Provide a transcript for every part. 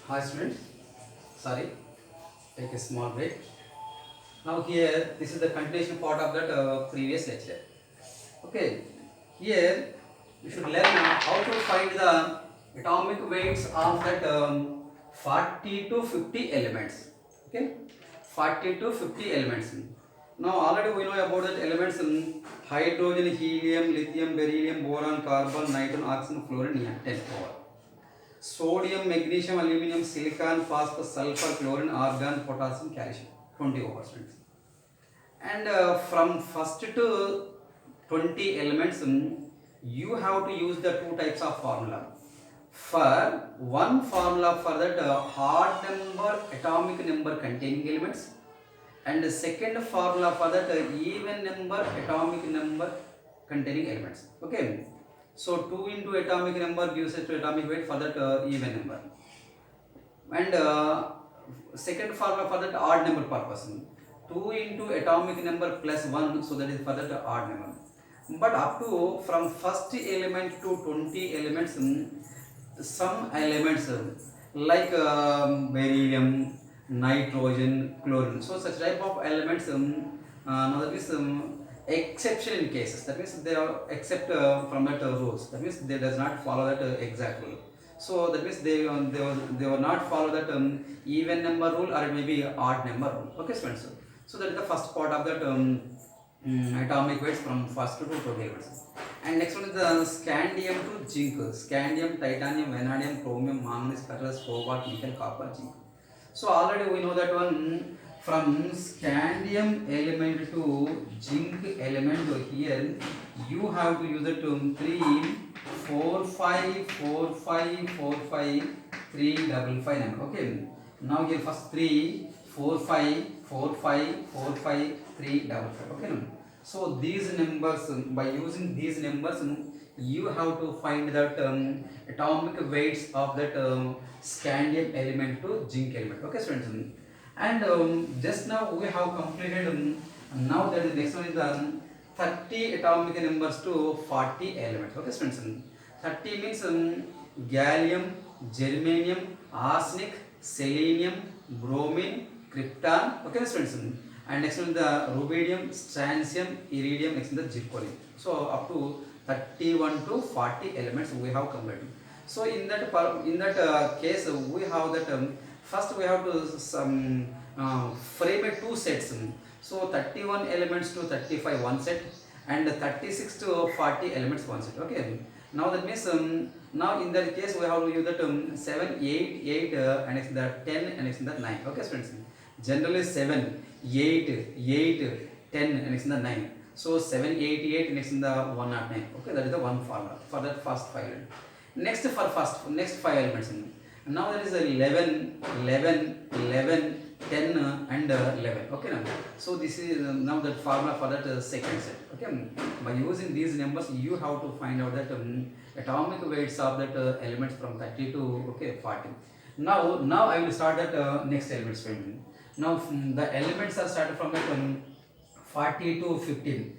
Hi students, sorry, take a small break. Now here, this is the continuation part of that previous lecture. Okay, here we should learn how to find the atomic weights of that 40 to 50 elements. Okay, 40 to 50 elements. Now already we know about that elements hydrogen, helium, lithium, beryllium, boron, carbon, nitrogen, oxygen, fluorine, neon, 10 over. Sodium, magnesium, aluminum, silicon, phosphorus, sulfur, chlorine, argon, potassium, calcium, 20%. And from first to 20 elements, you have to use the two types of formula. For one formula for that odd number, atomic number containing elements, and the second formula for that even number, atomic number containing elements. Okay. So 2 into atomic number gives us to atomic weight for that even number. And second formula for that odd number purpose. 2 into atomic number plus 1, so that is for that odd number. But up to from first element to 20 elements, some elements like beryllium, nitrogen, chlorine. So such type of elements, now that is exception in cases. That means they are except from that rules. That means they does not follow that exact rule. So that means they will not follow that even number rule or maybe odd number rule. Okay, students. So that is the first part of that atomic weights from first to 20 elements. And next one is the scandium to zinc. Scandium, titanium, vanadium, chromium, manganese, ferrous, cobalt, nickel, copper, zinc. So already we know that one from scandium element to zinc element here you have to use it 3 4 5 4 5 4 5 3 5 5 9. Okay, now here first 3 4 5 4 5 4 5 3 5 5. Okay, so these numbers, by using these numbers you have to find that atomic weights of that scandium element to zinc element. Okay, students. And just now we have completed. Now that the next one is the 30 atomic numbers to 40 elements. Okay, students. 30 means gallium, germanium, arsenic, selenium, bromine, krypton. Okay, students. And next one is the rubidium, strontium, iridium. Next is the zirconium. So up to 31 to 40 elements we have completed. So in that case we have that first we have to frame it two sets. So 31 elements to 35 one set, and 36 to 40 elements one set. Okay, now that means now in that case we have to use that 7 8 8 and next the 10 and next the 9. Okay, students, generally 7 8 8 10 and next the 9. So 788 next in the 109. Okay, that is the one formula for that first 5 elements. Next for next 5 elements. Now there is 11 11 11 10 and 11. Okay, now so this is now the formula for that second set. Okay, by using these numbers you have to find out that atomic weights of that elements from 30 to 40. Now I will start that next elements. Now the elements are started from that 40 to 15.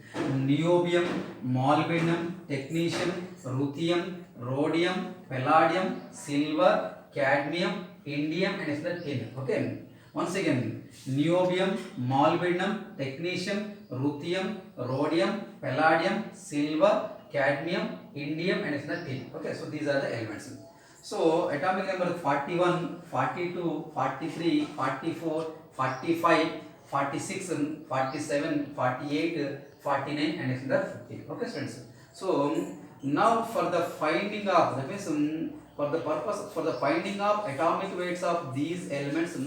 Niobium, molybdenum, technetium, ruthenium, rhodium, palladium, silver, cadmium, indium, and it's the tin. Okay. Once again, niobium, molybdenum, technetium, ruthenium, rhodium, palladium, silver, cadmium, indium, and it's the tin. Okay. So these are the elements. So atomic number 41, 42, 43, 44, 45, 46, 47, 48, 49, and it's the 50. Okay, students. So now for the finding of, that means for the purpose for the finding of atomic weights of these elements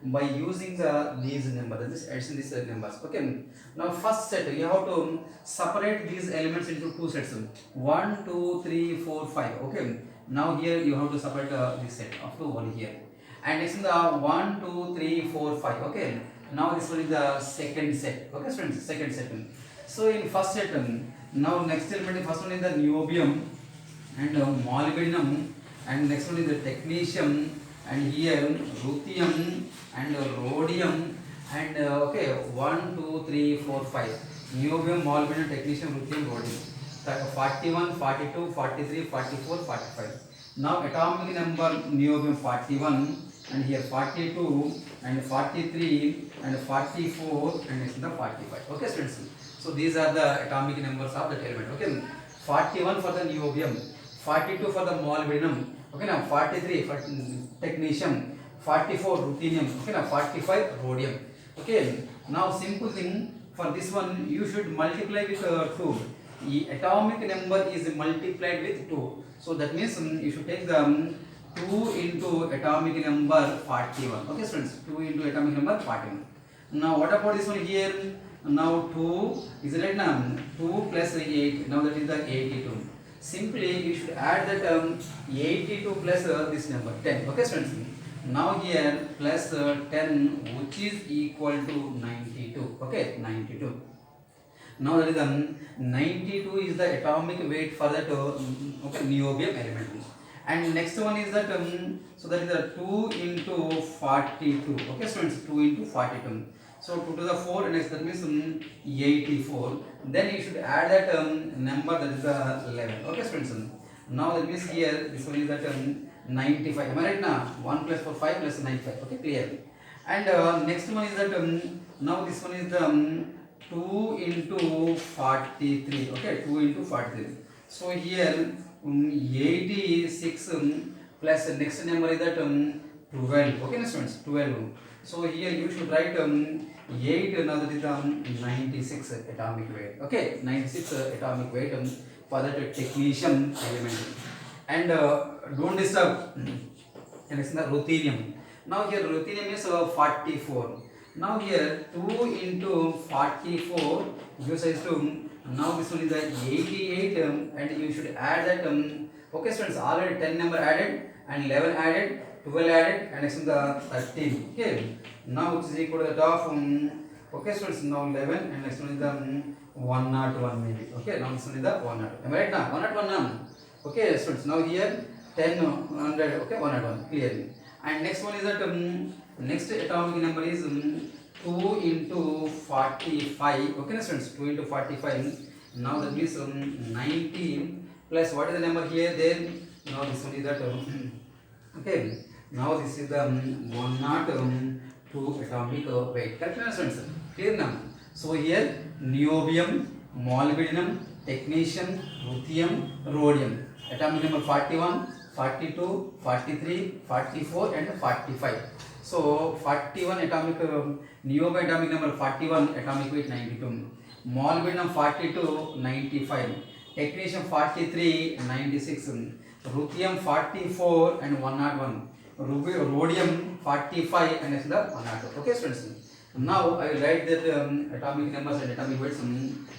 by using these numbers, this addition these numbers. Okay. Now first set you have to separate these elements into two sets. 1, 2, 3, 4, 5. Okay. Now here you have to separate this set up to 1 here, and next in the 1, 2, 3, 4, 5. Okay. Now this one is the second set. Okay, students, second set. So in first set, now next element, first one is the niobium and molybdenum, and next one is the technetium, and here ruthenium and rhodium, and okay, 1, 2, 3, 4, 5. Niobium, molybdenum, technetium, ruthenium, rhodium. 41, 42, 43, 44, 45. Now atomic number niobium 41, and here 42 and 43 and 44 and next the 45. Okay, students. So these are the atomic numbers of that element. Okay, 41 for the niobium, 42 for the molybdenum. Okay, now 43 for technetium, 44 ruthenium. Okay, now 45 rhodium. Okay, now simple thing for this one, you should multiply with 2. The atomic number is multiplied with 2. So that means you should take the 2 into atomic number 41. Okay, students, 2 into atomic number 41. Now what about this one here? Now 2 is right now 2 plus 8. Now that is the 82. Simply you should add that 82 plus this number 10. Okay, students. Now here plus 10, which is equal to 92. Okay, 92. Now that is 92 is the atomic weight for that okay, niobium element. And next one is that so that is a 2 into 42. Okay, students, 2 into 42. So 2 to the 4 and next that means 84. Then you should add that number, that is 11. Okay, students. Now that means here this one is that 95. Am I right now? 1 plus 4 5 plus 95. Okay, clear. And next one is that now this one is the 2 into 43. Okay, 2 into 43. So here 86 plus the next number is that 12. Okay, students, 12. So here you should write 8. Now that is 96 atomic weight. Okay, 96 atomic weight for that technetium element. And don't disturb. And next is the ruthenium. Now here ruthenium is 44. Now here 2 into 44 gives us to, now this one is the 88 and you should add that okay, students, already 10 number added and 11 added, 12 added and next is the 13. Okay, now which is equal to the top okay, students, now 11 and next one is the 101 maybe. Okay, now this one is the 101. Am I right now? 101 now. Okay, students, now here 10 100. Okay, 101 clearly. And next one is that next atomic number is 2 into 45. Okay, students, 2 into 45. Now that means 19 plus what is the number here? Then now this one is that okay. Now this is the 102 atomic weight. Correct, students? Clear now. So here niobium, molybdenum, technetium, ruthenium, rhodium. Atomic number 41, 42, 43, 44 and 45. So 41 atomic niobium atomic number 41, atomic weight 92. Molybdenum 42, 95. Technetium 43, 96. Ruthenium 44 and 101. Rhodium 45 and next the 102. Okay, students. Now I will write that atomic numbers and atomic weights.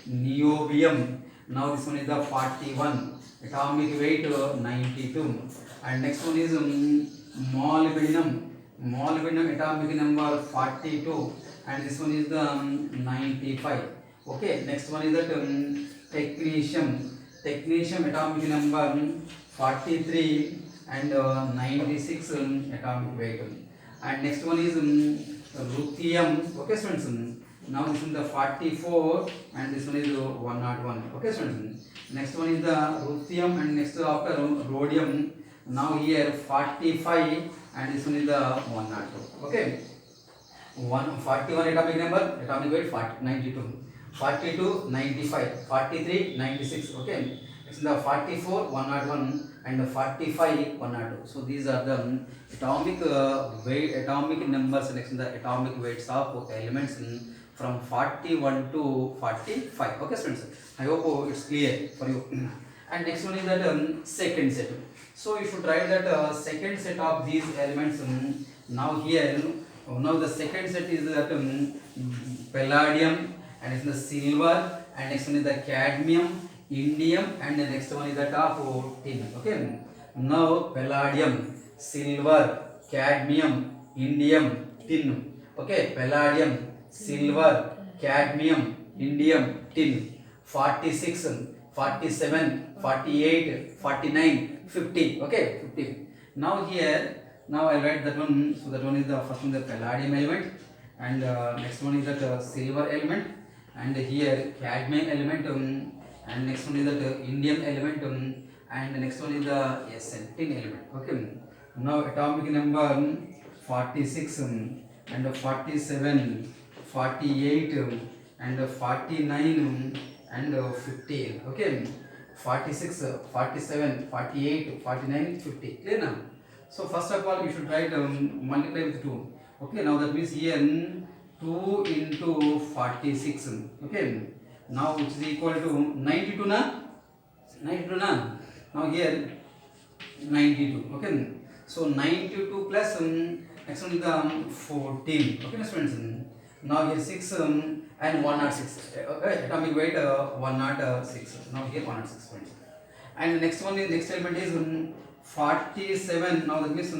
Niobium. Now this one is the 41. Atomic weight 92. And next one is molybdenum. Molybdenum atomic number 42 and this one is the 95. Okay, next one is that technetium. Technetium atomic number 43 and 96 atomic weight. And next one is ruthenium. Okay, students. Now this is the 44 and this one is 101. Okay, students. Next one is the ruthenium and next after rhodium. Now here 45 and this one is the 102. Okay. 41 atomic number, atomic weight 92. 42 95, 43 96. Okay. It's the 44 101 and the 45 102. So these are the atomic weight, atomic numbers, next the atomic weights of elements from 41 to 45. Okay, students. I hope it's clear for you. And next one is that second set. So you should write that second set of these elements. Now here, now the second set is that palladium and it's the silver and next one is the cadmium, indium and the next one is the of tin. Okay. Now palladium, silver, cadmium, indium, tin. Okay. Palladium, silver, cadmium, indium, tin. 46, 47, 48, 49, 50. Okay, 50. Now here, now I write that one. So that one is the first one, the palladium element, and next one is that silver element, and here cadmium element, and next one is that indium element, and the next one is the tin element. Okay. Now atomic number 46 and 47, 48 and 49 and 50. Okay, 46, 47, 48, 49, 50. Clear now? So first of all, you should write multiply with 2. Okay, now that means here 2 into 46. Okay, now which is equal to 92 na? 92 na? Now here 92. Okay, so 92 plus next one is the 14. Okay, my students. Now here 6 and 106. Okay, atomic weight 106. Now here 106 points. And next one is next element is 47. Now that means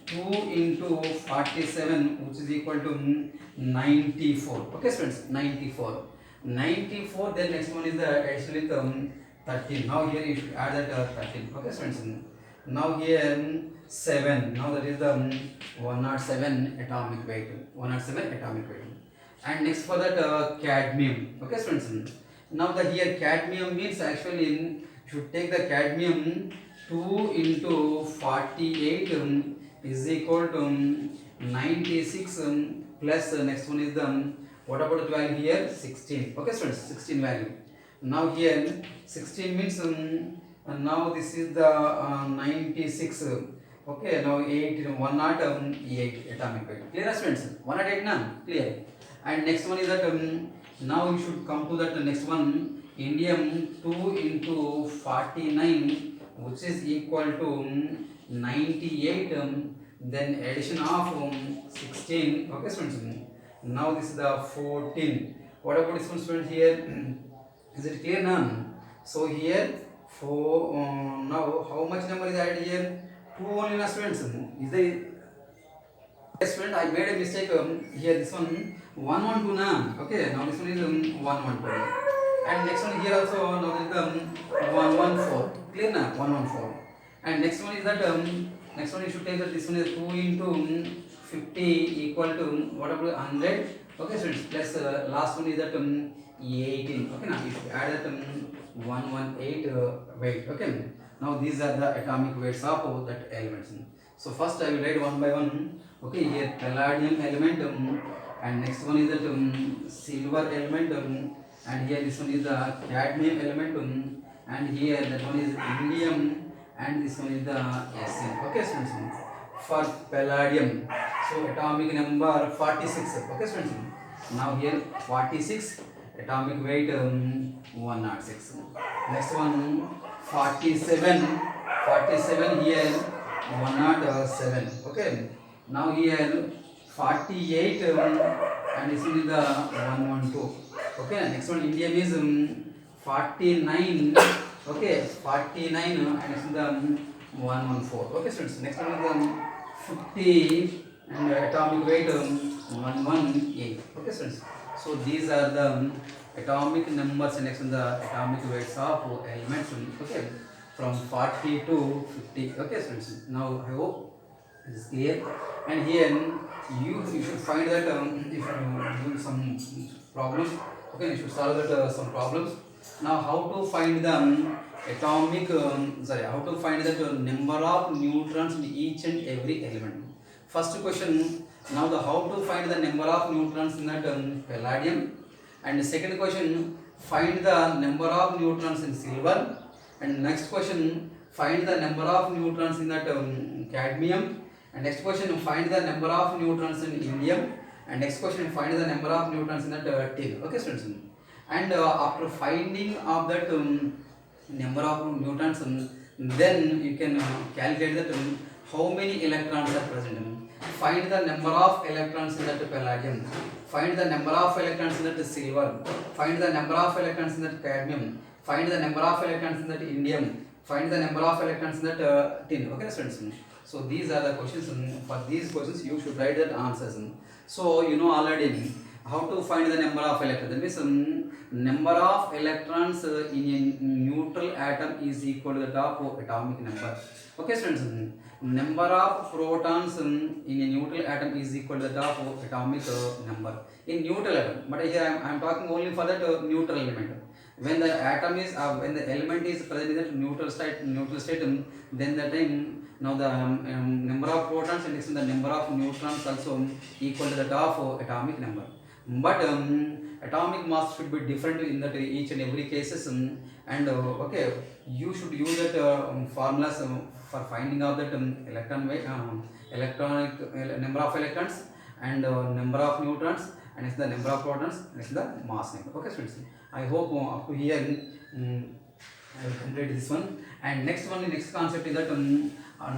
2 into 47, which is equal to 94. Okay, students, 94. 94. Then next one is the addition with 13. Now here you should add that 13. Okay, students. Now here 7. Now that is the 107 atomic weight. 107 atomic weight. And next for that cadmium. Okay, students. Now the here cadmium means actually you should take the cadmium 2 into 48 is equal to 96 plus next one is the what about the value here 16. Okay, students, 16 value. Now here 16 means now this is the 96. Okay, now 8 108 atomic weight. Clear, students? 108 now clear. And next one is that now you should come to that next one, indium 2 into 49, which is equal to 98. Then addition of 16. Okay, students. Now this is the 14. What about this one, students? Here is it clear now? So here now how much number is added here? 2 only, na, students. Is the yes, student, I made a mistake here. This one 112 na. Okay, now this one is 112. And next one here also now there is 114. Clear na? 114. And next one is that next one you should take that this one is 2 into 50 equal to what about 100. Okay, students, plus last one is that 18. Okay, now you should add that 118 weight. Okay, now these are the atomic weights of that elements. So first I will write one by one. Okay, here palladium element and next one is that silver element and here this one is the cadmium element and here that one is indium and this one is the Sn. Okay, students, for palladium, so atomic number 46. Okay, students, now here 46, atomic weight 106. Next one 47, 47 here 107. Okay, now here 48 and this one is the 112. Okay, next one indium is 49. Okay, 49 and this is the 114. Okay, students, next one is the 50 and atomic weight 118. Okay, students, so these are the atomic numbers and next one the atomic weights of elements. Okay, from 40 to 50. Okay, students, now I hope it is clear. And here you should find that if you do some problems. Okay, you should solve that some problems. Now how to find the atomic how to find the number of neutrons in each and every element. First question, now the how to find the number of neutrons in that palladium, and the second question, find the number of neutrons in silver, and next question, find the number of neutrons in that cadmium, and next question, find the number of neutrons in indium, and next question, find the number of neutrons in that tin. Okay, students, and after finding of that number of neutrons, then you can calculate that how many electrons are present. Find the number of electrons in that palladium, find the number of electrons in that silver, find the number of electrons in that cadmium, find the number of electrons in that indium, find the number of electrons in that tin. Okay, students, so these are the questions. For these questions you should write the answers. So you know already how to find the number of electrons. That means number of electrons in a neutral atom is equal to the top of atomic number. Okay, students, number of protons in a neutral atom is equal to the top of atomic number in neutral atom. But here I am talking only for that neutral element. When the atom is when the element is present in that neutral state, then the time now the number of protons and next the number of neutrons also equal to that of atomic number. But atomic mass should be different in that each and every cases, and okay, you should use that formulas for finding out that electron weight, electronic number of electrons, and number of neutrons, and it's the number of protons, and it's the mass number. Okay, students, I hope up to here I will complete this one. And next one, the next concept is that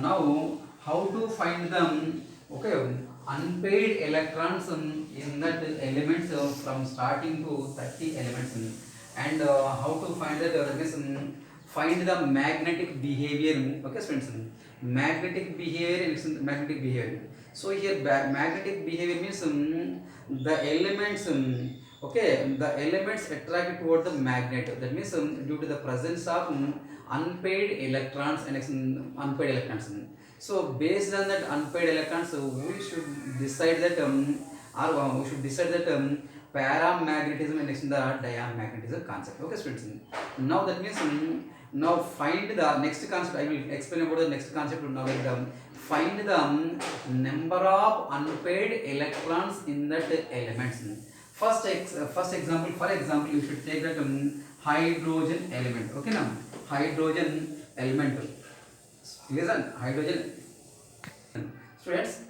now how to find the okay unpaired electrons in that elements from starting to 30 elements, and how to find that find the magnetic behavior. Okay, students, magnetic behavior and magnetic behavior. So here magnetic behavior means the elements okay, the elements attract toward the magnet. That means due to the presence of unpaired electrons and unpaired electrons. So based on that unpaired electrons, we should decide that we should decide that paramagnetism and the diamagnetism concept. Okay, students. Now that means now find the next concept. I will explain about the next concept now. Like find the number of unpaired electrons in that elements. First example, for example, you should take that hydrogen element. Okay, now hydrogen element. Listen, hydrogen. Students,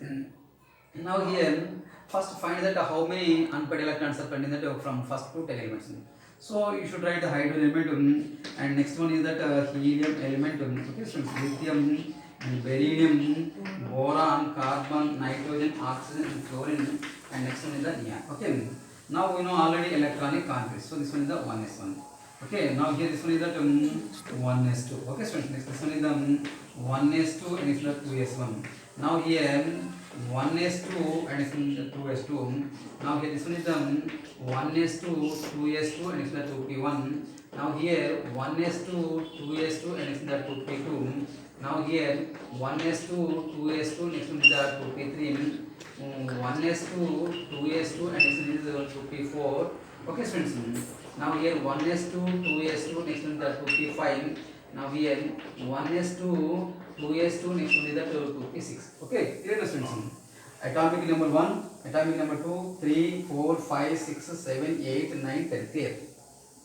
now here first find that how many unpaired electrons are present in that from first to 10 elements. So you should write the hydrogen element, and next one is that helium element. Okay, students, lithium, beryllium, boron, carbon, nitrogen, oxygen, fluorine, and next one is the neon. Okay. Now we know already electronic conflicts. So this one is the 1s1. Okay. Now here this one is that 1s2. Okay, students. Next this one is the 1s2 and it's the 2s1. Now here 1s2 and it's the 2s2. Now here this one is the 1s2, 2s2 and it's the 2p1. Now here 1s2, 2s2 and it's the 2p2. Now here 1s2, 2s2 next one is the 2p3. 1s2, 2s2 and next one is 2p4. Okay, students. Now here 1s2, 2s2 next one is the 2p5. Now here 1s2, 2s2 next one is the 2p6. Okay, clear, students. Atomic number 1, atomic number 2, 3, 4, 5, 6, 7, 8, 9, 10. Clear.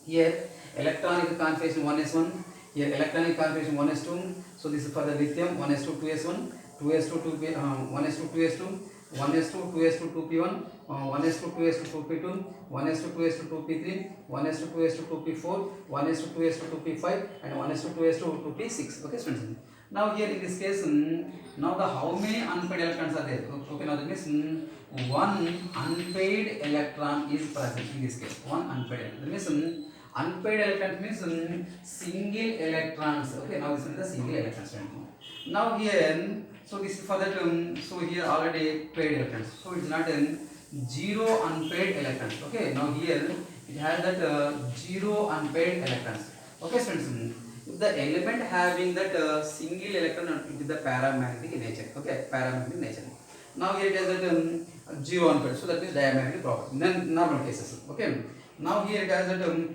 Here electronic configuration 1s1. Here electronic configuration 1s2. So this is for the lithium 1s2, 2s1, 2s2, 2p, 1s2, 2s2, 1s2, 2s2, 2p1, 1s2, 2s2, 2p2, 1s2, 2s2, 2p3, 1s2, 2s2, 2p4, 1s2, 2s2, 2p5, and 1s2, 2s2, 2p6. Okay, students. Now here in this case, now the how many unpaired electrons are there? Okay, now that means one unpaired electron is present in this case. One unpaired electron. That means unpaired electron means single electrons. Okay, now this is the single electrons. Now here, so this is for that. So here already paired electrons. So it's not zero unpaired electrons. Okay, now here it has that zero unpaired electrons. Okay, students. If the element having that single electron, it is the paramagnetic nature. Okay, paramagnetic nature. Now here it has that zero unpaired. So that means diamagnetic property. Then normal cases. Okay. Now here it has that.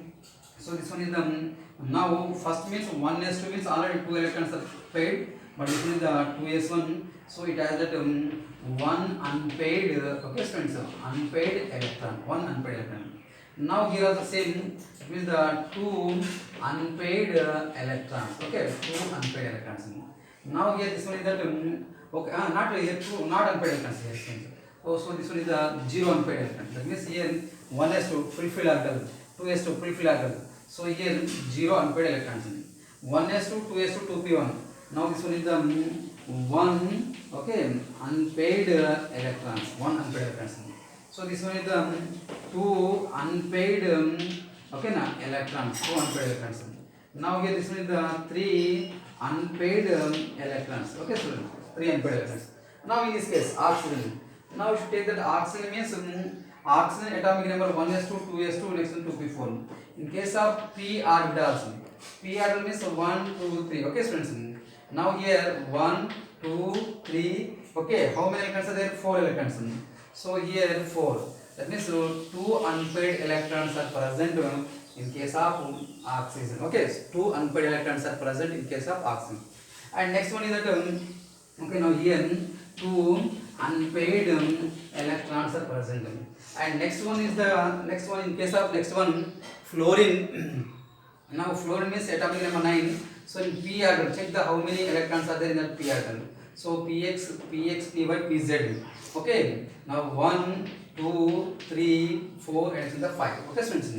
So this one is the now first means 1s2 means already 2 electrons are paired, but this is the 2s1. So it has that one unpaired. Okay, students, unpaired electron, one unpaired electron. Now here are the same. It means the 2 unpaired electrons. Okay, 2 unpaired electrons. Now here this one is that okay, not here 2 not unpaired electrons here. Oh, so this one is the 0 unpaired electron. That means here 1s2 fulfill orbital, 2s2 fulfill orbital. So here 0 unpaired electrons. 1s2, 2s2, 2p1. Now this one is the 1 okay unpaired electrons, 1 unpaired electrons. So this one is the 2 unpaired okay na electrons, 2 unpaired electrons. Now here this one is the 3 unpaired electrons. Okay, so 3 unpaired electrons. Now in this case oxygen. Now you should take that oxygen means oxygen atomic number 1s2, 2s2, next one 2p4. In case of p orbitals, p orbital means 1, 2, 3. Okay, students. Now here 1, 2, 3. Okay, how many electrons are there? 4 electrons. So here 4. That means 2 unpaired electrons are present in case of oxygen. Okay, 2 unpaired electrons are present in case of oxygen. And next one is that okay, now here two unpaired electrons are present. And next one is the next one, in case of next one fluorine. Now fluorine means atomic number 9. So in p orbital, check the how many electrons are there in that p orbital. So px, py, pz. Okay, now 1 2 3 4 and it's the 5. Okay students,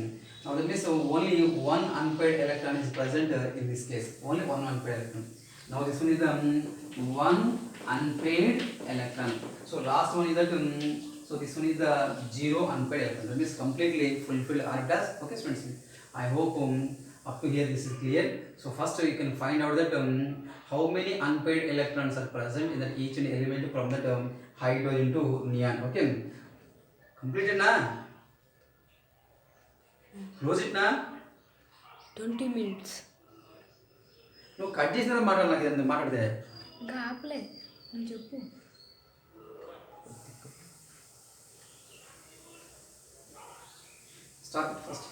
now that means only one unpaired electron is present in this case, only one unpaired electron. Now this one is the one unpaired electron. So last one is that so this one is the zero unpaired electron. That means completely fulfilled orbitals. Okay students, I hope up to here this is clear. So first you can find out that how many unpaired electrons are present in that each and element from that hydrogen to neon. Okay, completed na? Close it na? 20 minutes. నువ్వు cut చేసిన మాట్లాడలేదు, మాట్లాడితే ఇంకా ఆపలే, నువ్వు చెప్పు. Start first.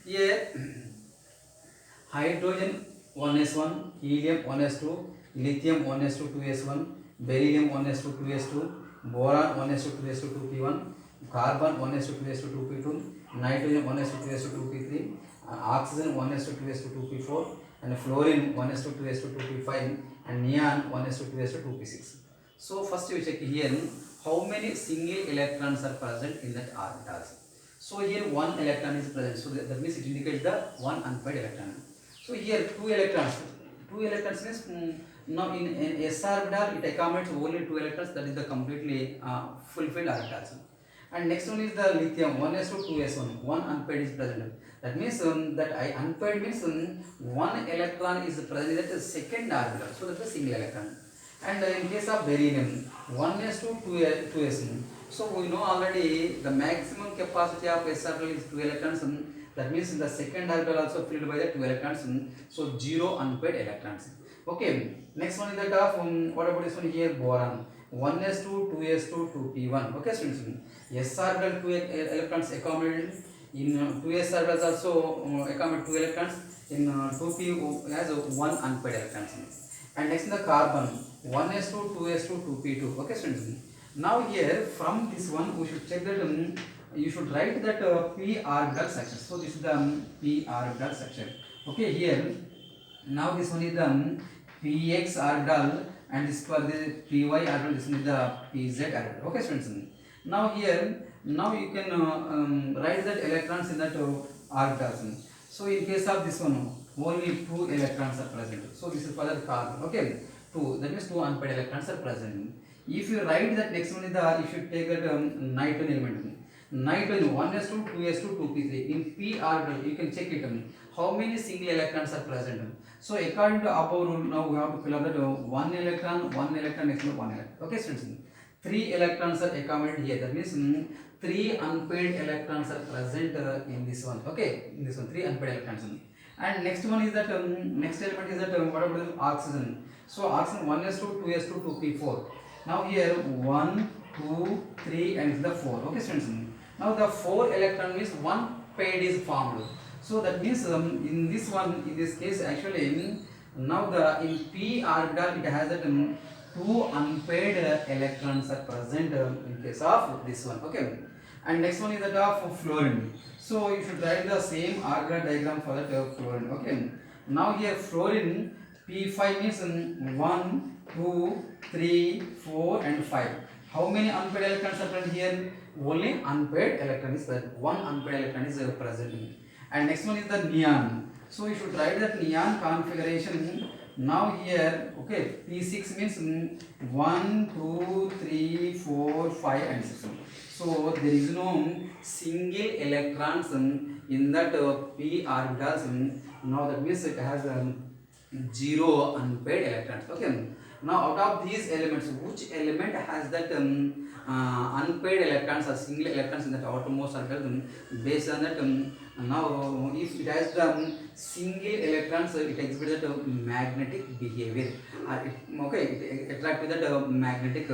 Here hydrogen 1s1, helium 1s2, lithium 1s2 2s1, beryllium 1s2 2s2, boron 1s2 2s2 2p1, carbon 1s2 2s2 2p2, nitrogen 1s2 2s2 2p3, oxygen 1s2 2s2 2p4, and fluorine 1s2 2s2 2p5, and neon 1s2 2s2 2p6. So first you check here how many single electrons are present in that orbitals. So here one electron is present, so that means it indicates the one unpaired electron. So here two electrons means now in s orbital it accommodates only two electrons, that is the completely fulfilled orbitals. And next one is the lithium 1s2 2s1, one unpaired is present. That means that unpaired means one electron is present in the second orbital, so that is a single electron. And in case of beryllium 1s2 2s1, so we know already the maximum capacity of s orbital is 2 electrons. That means the second orbital also filled by the 2 electrons. So zero unpaired electrons. Okay. Next one is that of what about this one here, boron 1s2 2s2 2p1. Okay students, s orbital 2 electrons accommodated in 2s orbitals also accommodate 2 electrons. In 2p has one unpaired electrons. And next in the carbon 1s2 2s2 2p2. Okay students, now here from this one we should check that you should write that p orbital structure. So this is the p orbital structure. Okay, here now this one is the px orbital and this for the py orbital, this one is the pz orbital. Okay students, now here now you can write that electrons in that orbitals. So in case of this one only two electrons are present, so this is for the carbon. Okay, two, that means two unpaired electrons are present. If you write that next one is the, you should take that nitrogen element. Nitrogen 1s2 2s2 2p3. In p orbital you can check it how many single electrons are present. So according to above rule, now we have to fill up that one electron next to one electron. Okay students, 3 electrons are accommodated here. That means 3 unpaired electrons are present in this one. Okay, in this one 3 unpaired electrons. And next one is that next element is that what about oxygen. So oxygen 1s2 2s2 2p4. Now here 1 2 3 and the 4. Okay students, now the 4 electron means one paired is formed. So that means in this one, in this case actually now the in p orbital it has that 2 unpaired electrons are present in case of this one. Okay, and next one is that of fluorine. So you should write the same orbital diagram for that fluorine. Okay, now here fluorine p5 means 1 2 3 4 and 5. How many unpaired electrons are present here? Only unpaired electron is present, one unpaired electron is present. And next one is the neon. So you should write that neon configuration. Now here, okay, p6 means 1 2 3 4 5 and 6. So there is no single electrons in that p orbitals. Now that means it has zero unpaired electrons. Okay, now out of these elements, which element has that unpaired electrons or single electrons in that outermost orbital? Based on that now if it has the single electrons, it exhibits that magnetic behavior, it attract with that magnetic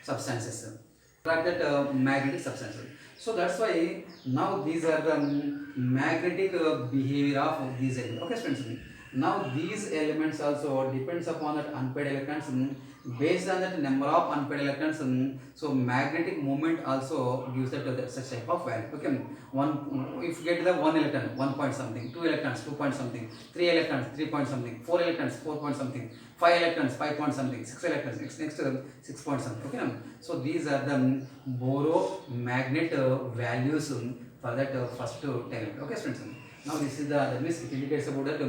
substances, so that's why now these are the magnetic behavior of these elements. Okay students, Now these elements also depends upon that unpaired electrons. Based on that number of unpaired electrons, so magnetic moment also gives that such type of value. Okay, one, if you get the one electron 1 point something, two electrons 2 point something, three electrons 3 point something, four electrons 4 point something, five electrons 5 point something, six electrons next 6 point something. Okay, so these are the boromagnet values for that first 10 electrons. Okay students, now this is the, that means it indicates about that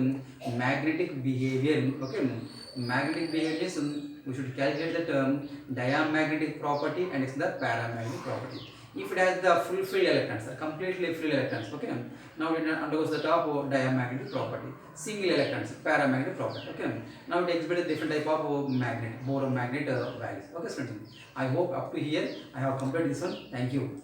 magnetic behavior. Okay, magnetic behavior is we should calculate that diamagnetic property and it's the paramagnetic property. If it has the fulfilled electrons, completely filled electrons, okay, now it undergoes the top diamagnetic property. Single electrons, paramagnetic property. Okay, now it exhibits different type of magnet, boromagnet values. Okay students, I hope up to here I have completed this one. Thank you.